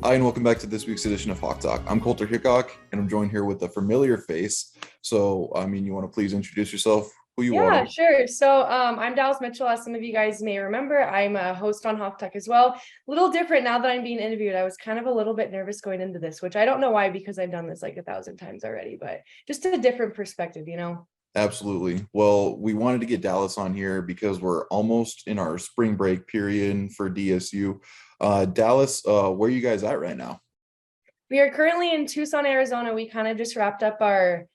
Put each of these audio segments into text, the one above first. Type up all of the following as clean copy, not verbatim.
Hi, and welcome back to this week's edition of Hawk Talk. I'm Coulter Hickok, and I'm joined here with a familiar face. So, you want to please introduce yourself, who you are? Yeah, sure. So I'm Dallis Mitchell, as some of you guys may remember. I'm a host on Hawk Talk as well. A little different now that I'm being interviewed. I was kind of a little bit nervous going into this, which I don't know why, because I've done this like 1,000 times already, but just a different perspective. Absolutely. Well, we wanted to get Dallas on here because we're almost in our spring break period for DSU. Dallas, where are you guys at right now? We are currently in Tucson, Arizona. We kind of just wrapped up our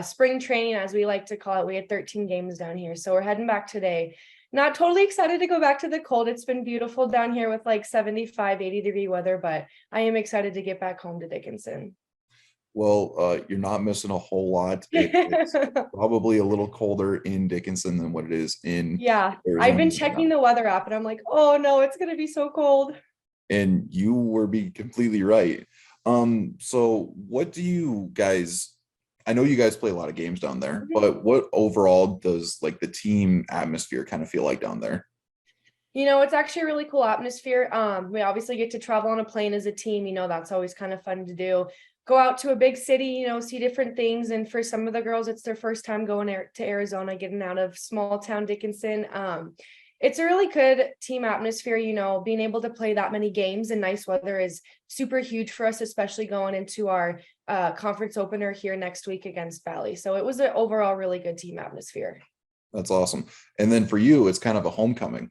spring training, as we like to call it. We had 13 games down here, so we're heading back today. Not totally excited to go back to the cold. It's been beautiful down here with like 75, 80-degree weather, but I am excited to get back home to Dickinson. Well, you're not missing a whole lot. It's probably a little colder in Dickinson than what it is in Yeah, I've Arizona been right now. checking the weather app and I'm like, oh no, it's gonna be so cold. And you were be completely right. So what do you guys, I know you guys play a lot of games down there, but what overall does like the team atmosphere kind of feel like down there? It's actually a really cool atmosphere. We obviously get to travel on a plane as a team. That's always kind of fun to do. Go out to a big city, see different things. And for some of the girls, it's their first time going to Arizona, getting out of small town Dickinson. It's a really good team atmosphere. Being able to play that many games in nice weather is super huge for us, especially going into our conference opener here next week against Valley. So it was an overall really good team atmosphere. That's awesome. And then for you, it's kind of a homecoming.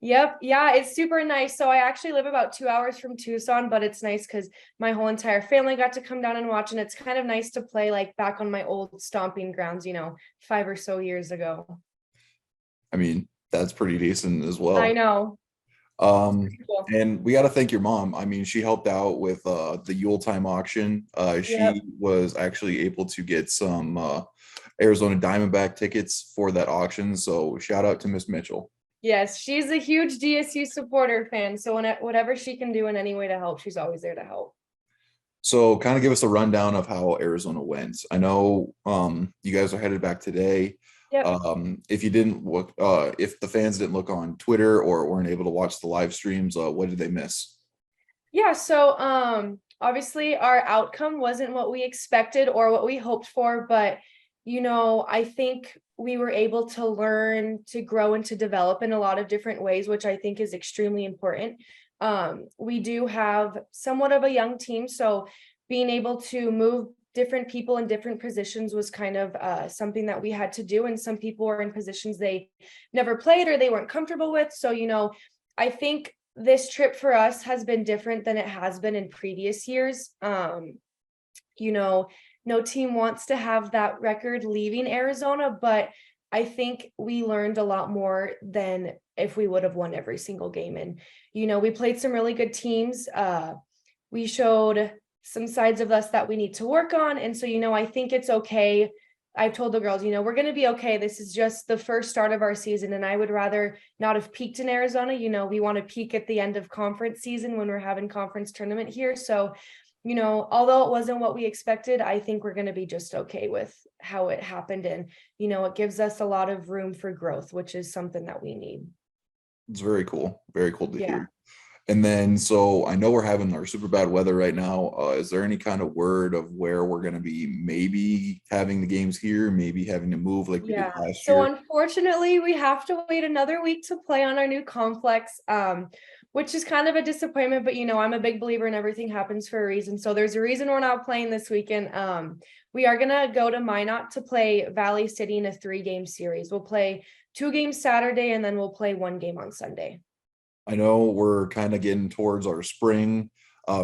Yep. Yeah, it's super nice. So I actually live about 2 hours from Tucson, but it's nice because my whole entire family got to come down and watch. And it's kind of nice to play like back on my old stomping grounds, 5 or so years ago. I mean, that's pretty decent as I well. know. Um, Cool. and we got to thank your mom. I mean, she helped out with the Yule time auction. She Yep. was actually able to get some Arizona Diamondback tickets for that auction. So shout out to Miss Mitchell. Yes, she's a huge DSU supporter fan. So whatever she can do in any way to help, she's always there to help. So kind of give us a rundown of how Arizona went. I know you guys are headed back today. Yep. If you didn't look, if the fans didn't look on Twitter or weren't able to watch the live streams, what did they miss? Yeah, so obviously our outcome wasn't what we expected or what we hoped for, but I think we were able to learn to grow and to develop in a lot of different ways, which I think is extremely important. We do have somewhat of a young team, so being able to move different people in different positions was kind of something that we had to do, and some people were in positions they never played or they weren't comfortable with. So I think this trip for us has been different than it has been in previous years. You know, no team wants to have that record leaving Arizona, but I think we learned a lot more than if we would have won every single game. And, we played some really good teams. We showed some sides of us that we need to work on. And so, I think it's okay. I've told the girls, we're going to be okay. This is just the first start of our season. And I would rather not have peaked in Arizona. We want to peak at the end of conference season when we're having conference tournament here. So, although it wasn't what we expected, I think we're going to be just okay with how it happened. And, it gives us a lot of room for growth, which is something that we need. It's very cool. Very cool to Yeah. hear. And then, so I know we're having our super bad weather right now. Is there any kind of word of where we're going to be maybe having the games here, maybe having to move like we did Yeah. last So year? unfortunately, we have to wait another week to play on our new complex, which is kind of a disappointment, but I'm a big believer in everything happens for a reason. So there's a reason we're not playing this weekend. We are gonna go to Minot to play Valley City in a 3-game series. We'll play 2 games Saturday and then we'll play 1 game on Sunday. I know we're kind of getting towards our spring,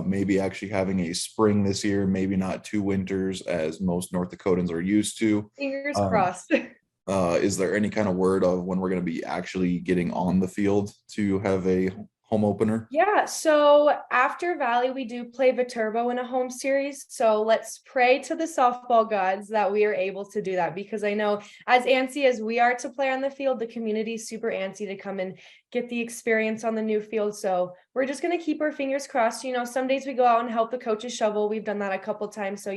maybe actually having a spring this year, maybe not 2 winters as most North Dakotans are used to. Fingers Um, crossed. is there any kind of word of when we're going to be actually getting on the field to have a home opener? Yeah, so after Valley, we do play Viterbo in a home series. So let's pray to the softball gods that we are able to do that, because I know as antsy as we are to play on the field, the community is super antsy to come and get the experience on the new field. So we're just going to keep our fingers crossed. Some days we go out and help the coaches shovel. We've done that a couple times. So,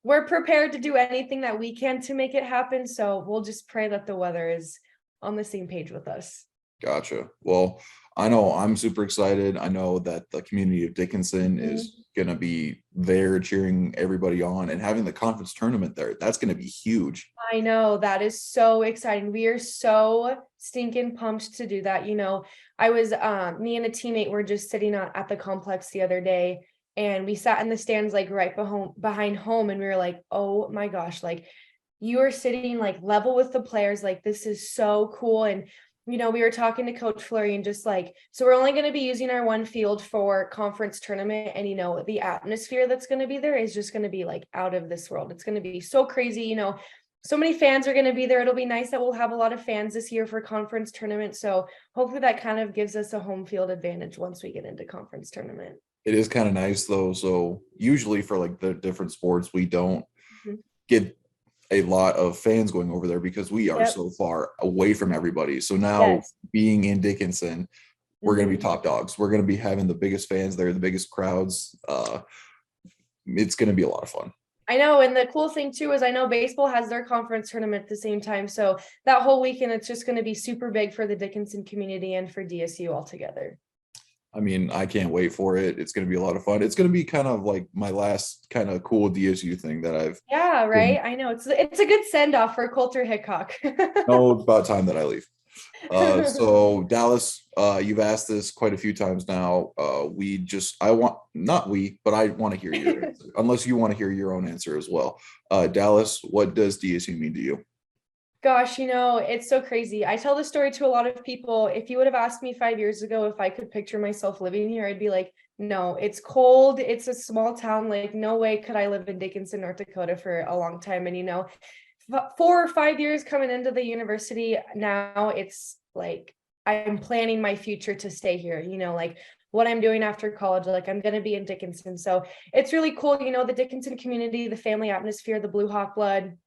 we're prepared to do anything that we can to make it happen. So we'll just pray that the weather is on the same page with us. Gotcha. Well, I know I'm super excited. I know that the community of Dickinson Mhm. is going to be there cheering everybody on and having the conference tournament there. That's going to be huge. I know that is so exciting. We are so stinking pumped to do that. I was me and a teammate were just sitting at the complex the other day, and we sat in the stands like right behind home, and we were like, "Oh my gosh, like you are sitting like level with the players. Like this is so cool." And we were talking to Coach Fleury and just like, so we're only going to be using our one field for conference tournament, and the atmosphere that's going to be there is just going to be like out of this world. It's going to be so crazy. So many fans are going to be there. It'll be nice that we'll have a lot of fans this year for conference tournament. So hopefully that kind of gives us a home field advantage once we get into conference tournament. It is kind of nice though. So usually for like the different sports, we don't Mhm. get a lot of fans going over there because we are Yep. so far away from everybody. So now Yes. being in Dickinson, we're going to be Mhm. top dogs. We're going to be having the biggest fans there, the biggest crowds. It's going to be a lot of fun. I know. And the cool thing too is I know baseball has their conference tournament at the same time. So that whole weekend, it's just going to be super big for the Dickinson community and for DSU altogether. I mean, I can't wait for it. It's going to be a lot of fun. It's going to be kind of like my last kind of cool DSU thing that I've Yeah, been. right. I know it's a good send off for Coulter Hickok. No, it's about time that I leave. So Dallas, you've asked this quite a few times now. I want, not we, but I want to hear your answer, unless you want to hear your own answer as well. Dallas, what does DSU mean to you? Gosh, it's so crazy. I tell this story to a lot of people. If you would have asked me 5 years ago if I could picture myself living here, I'd be like, no, it's cold. It's a small town. Like, no way could I live in Dickinson, North Dakota for a long time. And, 4 or 5 years coming into the university, now it's like I'm planning my future to stay here, like what I'm doing after college, like I'm going to be in Dickinson. So it's really cool, the Dickinson community, the family atmosphere, the Blue Hawk blood,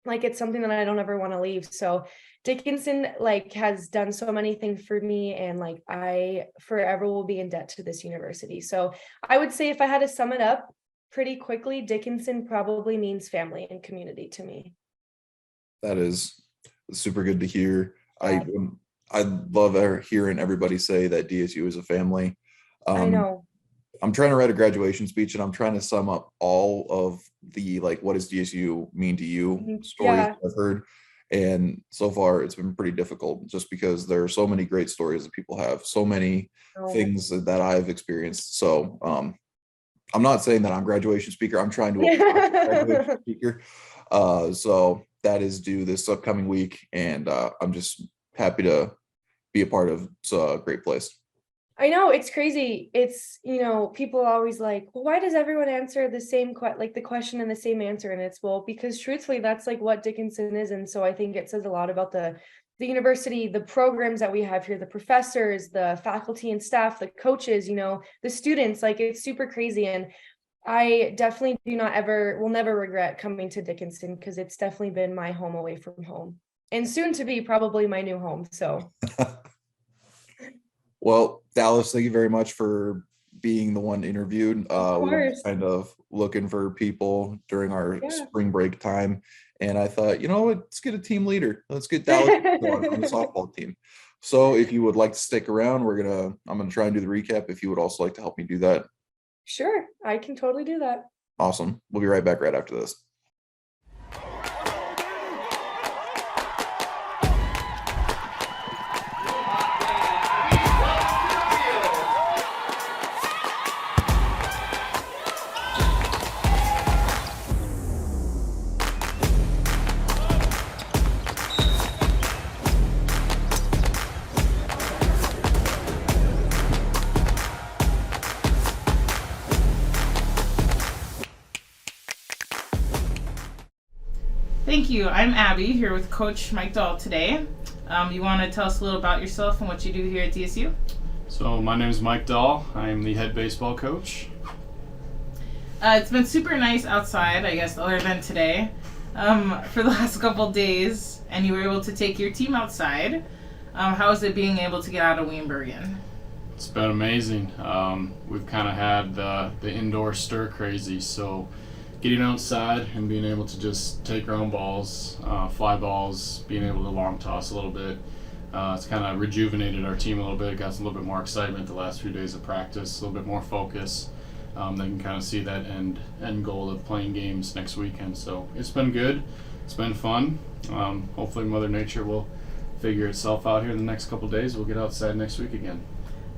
like it's something that I don't ever want to leave. So Dickinson like has done so many things for me, and like I forever will be in debt to this university. So I would say if I had to sum it up pretty quickly, Dickinson probably means family and community to me. That is super good to hear. Yeah, I love hearing everybody say that DSU is a family. I Um, know. I'm trying to write a graduation speech and I'm trying to sum up all of the like what does DSU mean to you Mhm. stories Yeah. I've heard. And so far it's been pretty difficult just because there are so many great stories that people have, so many No. things that I've experienced. So I'm not saying that I'm graduation speaker. I'm trying to apply for graduation speaker. So that is due this upcoming week. And I'm just happy to be a part of. It's a great place. I know it's crazy. It's, people are always like, well, why does everyone answer the same like the question and the same answer? And it's, well, because truthfully, that's like what Dickinson is. And so I think it says a lot about the university, the programs that we have here, the professors, the faculty and staff, the coaches, the students, like it's super crazy. And I definitely will never regret coming to Dickinson, because it's definitely been my home away from home, and soon to be probably my new home. So Well, Dallas, thank you very much for being the one interviewed. of We were course. kind of looking for people during our Yeah. spring break time. And I thought, let's get a team leader. Let's get Dallas on the softball team. So if you would like to stick around, I'm gonna try and do the recap. If you would also like to help me do that, Sure, I can totally do that. awesome. We'll be right back right after this. Thank you. I'm Abby, here with Coach Mike Dahl today. You want to tell us a little about yourself and what you do here at DSU? So my name is Mike Dahl. I am the head baseball coach. It's been super nice outside, I guess, other than today, for the last couple days, and you were able to take your team outside. How is it being able to get out of Weinbergen? It's been amazing. We've kind of had the indoor stir crazy, so getting outside and being able to just take our own balls, fly balls, being able to long toss a little bit, It's kind of rejuvenated our team a little bit, got us a little bit more excitement the last few days of practice, a little bit more focus. They can kind of see that end goal of playing games next weekend. So it's been good. It's been fun. Hopefully Mother Nature will figure itself out here in the next couple of days. We'll get outside next week again.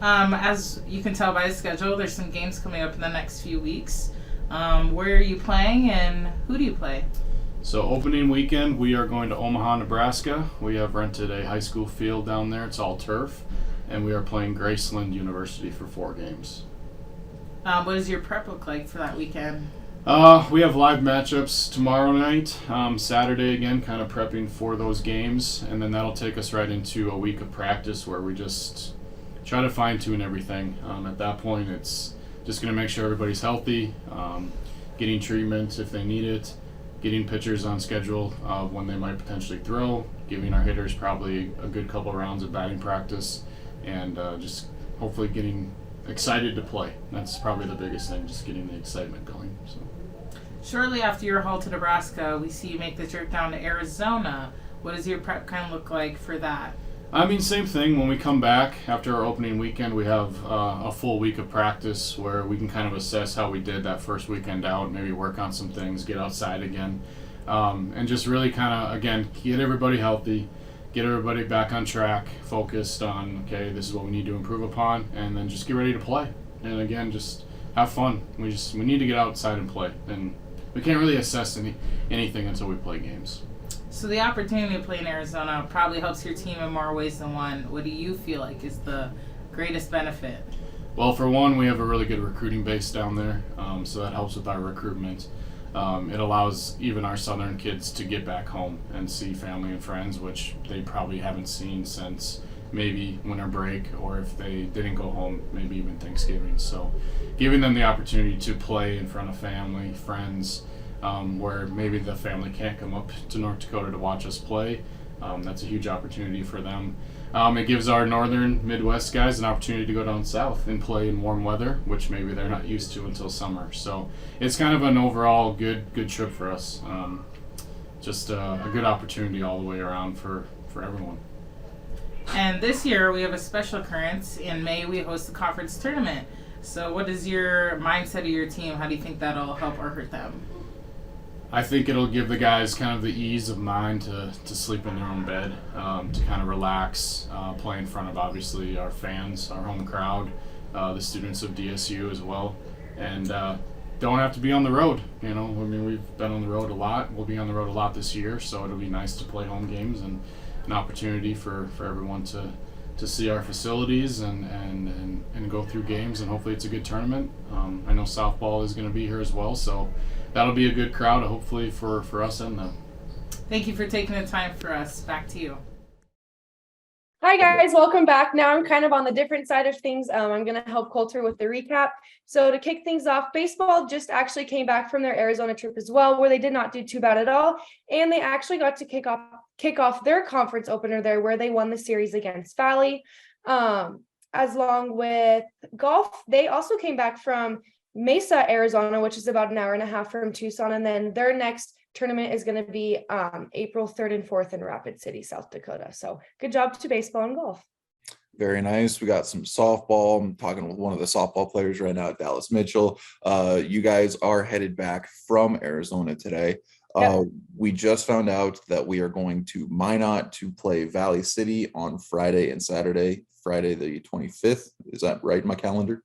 As you can tell by the schedule, there's some games coming up in the next few weeks. Where are you playing and who do you play? So opening weekend, we are going to Omaha, Nebraska. We have rented a high school field down there. It's all turf. And we are playing Graceland University for 4 games. What does your prep look like for that weekend? We have live matchups tomorrow night, Saturday again, kind of prepping for those games. And then that'll take us right into a week of practice where we just try to fine-tune everything. At that point, it's just going to make sure everybody's healthy, getting treatment if they need it, getting pitchers on schedule of when they might potentially throw, giving our hitters probably a good couple rounds of batting practice, and just hopefully getting excited to play. That's probably the biggest thing, just getting the excitement going. So. Shortly after your haul to Nebraska, we see you make the trip down to Arizona. What does your prep kind of look like for that? I mean, same thing. When we come back after our opening weekend, we have a full week of practice where we can kind of assess how we did that first weekend out, maybe work on some things, get outside again, and just really kind of, again, get everybody healthy, get everybody back on track, focused on, okay, this is what we need to improve upon, and then just get ready to play. And again, just have fun. We need to get outside and play, and we can't really assess anything until we play games. So the opportunity to play in Arizona probably helps your team in more ways than one. What do you feel like is the greatest benefit? Well, for one, we have a really good recruiting base down there, so that helps with our recruitment. It allows even our southern kids to get back home and see family and friends, which they probably haven't seen since maybe winter break, or if they didn't go home, maybe even Thanksgiving. So giving them the opportunity to play in front of family, friends, where maybe the family can't come up to North Dakota to watch us play. That's a huge opportunity for them. It gives our northern Midwest guys an opportunity to go down south and play in warm weather, which maybe they're not used to until summer. So it's kind of an overall good trip for us. Just a good opportunity all the way around for everyone. And this year we have a special occurrence. In May we host the conference tournament. So what is your mindset of your team? How do you think that'll help or hurt them? I think it'll give the guys kind of the ease of mind to sleep in their own bed, to kind of relax, play in front of obviously our fans, our home crowd, the students of DSU as well, and don't have to be on the road. You know, I mean, we've been on the road a lot. We'll be on the road a lot this year, so it'll be nice to play home games and an opportunity for everyone to see our facilities and go through games, and hopefully it's a good tournament. I know softball is going to be here as well, so that'll be a good crowd, hopefully, for us and them. Thank you for taking the time for us. Back to you. Hi guys, welcome back. Now I'm kind of on the different side of things. I'm going to help Coulter with the recap. So to kick things off, baseball just actually came back from their Arizona trip as well, where they did not do too bad at all. And they actually got to kick off their conference opener there, where they won the series against Valley. As long with golf, they also came back from Mesa, Arizona, which is about an hour and a half from Tucson. And then their next tournament is going to be April 3rd and 4th in Rapid City, South Dakota. So good job to baseball and golf. Very nice. We got some softball. I'm talking with one of the softball players right now, Dallis Mitchell. You guys are headed back from Arizona today. Yep. We just found out that we are going to Minot to play Valley City on Friday and Saturday. Friday the 25th. Is that right? My calendar?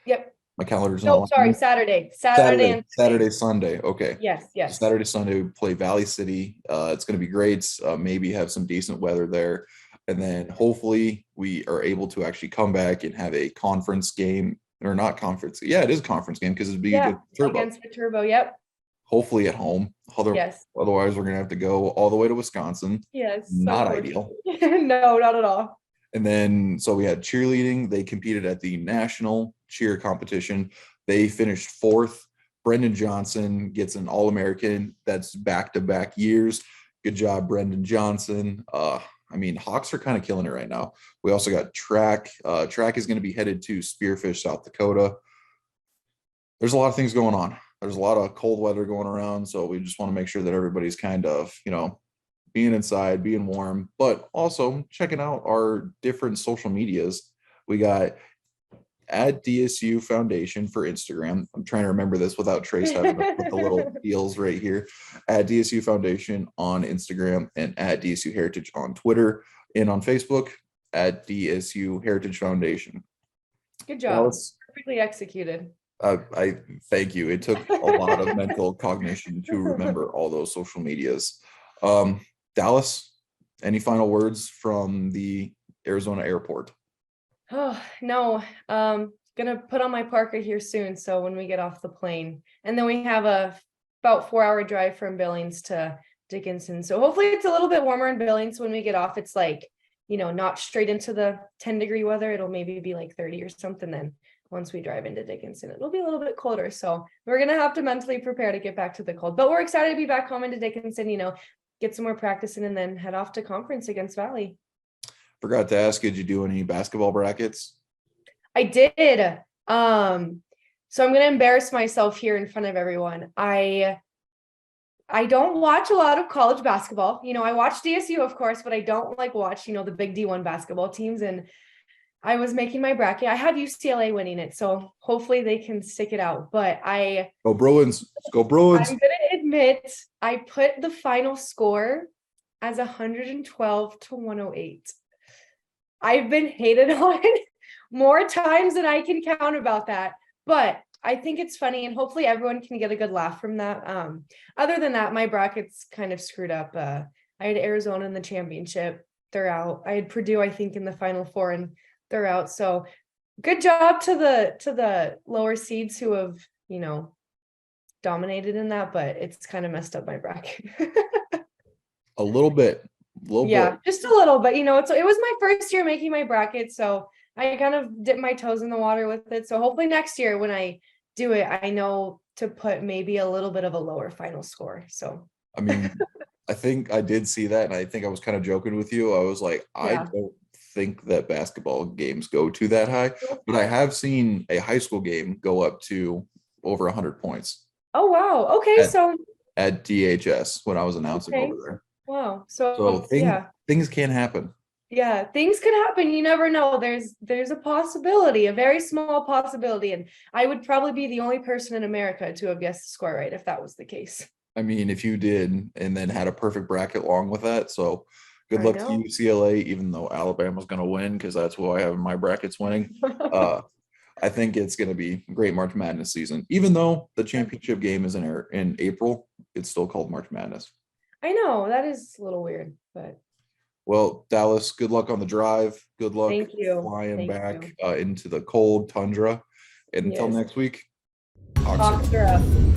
Yep. My calendar's no, sorry, Saturday, Sunday. Okay. Yes. Saturday, Sunday, we play Valley City. It's going to be great. Maybe have some decent weather there. And then hopefully we are able to actually come back and have a conference game, or not conference. Yeah, it is a conference game because it'd be against Viterbo. Yep. Hopefully at home. Otherwise, we're going to have to go all the way to Wisconsin. Yes. Not ideal. No, not at all. And then, so we had cheerleading. They competed at the national cheer competition. They finished 4th. Brendan Johnson gets an All-American. That's back-to-back years. Good job, Brendan Johnson. I mean, Hawks are kind of killing it right now. We also got track. Track is going to be headed to Spearfish, South Dakota. There's a lot of things going on. There's a lot of cold weather going around. So we just want to make sure that everybody's kind of, being inside, being warm, but also checking out our different social medias. We got at DSU Foundation for Instagram. I'm trying to remember this without Trace having to put the little deals right here. At DSU Foundation on Instagram and at DSU Heritage on Twitter and on Facebook at DSU Heritage Foundation. Good job. Perfectly executed. I thank you. It took a lot of mental cognition to remember all those social medias. Dallis, any final words from the Arizona airport? Oh, no. Gonna put on my parka here soon. So when we get off the plane, and then we have a about 4-hour drive from Billings to Dickinson. So hopefully it's a little bit warmer in Billings when we get off. It's like, not straight into the 10-degree weather. It'll maybe be like 30 or something. Then once we drive into Dickinson, it'll be a little bit colder. So we're gonna have to mentally prepare to get back to the cold. But we're excited to be back home into Dickinson, get some more practice in and then head off to conference against Valley. Forgot to ask, did you do any basketball brackets? I did. So I'm going to embarrass myself here in front of everyone. I don't watch a lot of college basketball. I watch DSU, of course, but I don't watch, the big D1 basketball teams. And I was making my bracket. I have UCLA winning it, so hopefully they can stick it out. But Go Bruins. Go Bruins. I'm going to admit I put the final score as 112-108. I've been hated on more times than I can count about that, but I think it's funny and hopefully everyone can get a good laugh from that. Other than that, my bracket's kind of screwed up. I had Arizona in the championship. They're out. I had Purdue, I think, in the Final Four, and they're out. So good job to the lower seeds who have, dominated in that, but it's kind of messed up my bracket. A little bit. Just a little bit. It was my first year making my bracket, so I kind of dipped my toes in the water with it. So hopefully next year when I do it, I know to put maybe a little bit of a lower final score. So I think I did see that, and I think I was kind of joking with you. I was like, I don't think that basketball games go to that high, but I have seen a high school game go up to over 100 points. Oh wow. Okay, at DHS when I was announcing over there. Wow. Things can happen. Yeah, things could happen. You never know. There's a possibility, a very small possibility. And I would probably be the only person in America to have guessed the score right if that was the case. If you did and then had a perfect bracket along with that. So good luck to UCLA, even though Alabama's going to win because that's who I have in my brackets winning. I think it's going to be a great March Madness season. Even though the championship game is in April, it's still called March Madness. I know, that is a little weird, but. Well, Dallis, good luck on the drive. Good luck flying back into the cold tundra. And until next week, Hawks are up.